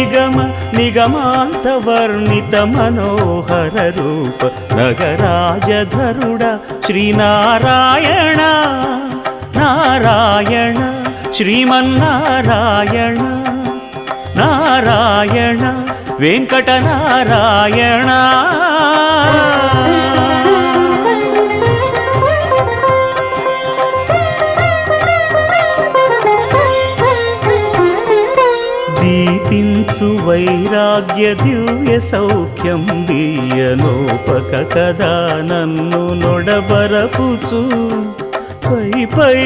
నిగమ నిగమాంత వర్ణిత మనోహర రూప నగరాజధరుడ శ్రీనారాయణ నారాయణ శ్రీమన్నారాయణ నారాయణ వెంకటనారాయణ దీపించు వైరాగ్య దివ్య సౌఖ్యం దీయనోపక కదా నన్ను నొడబరపుచు పై పై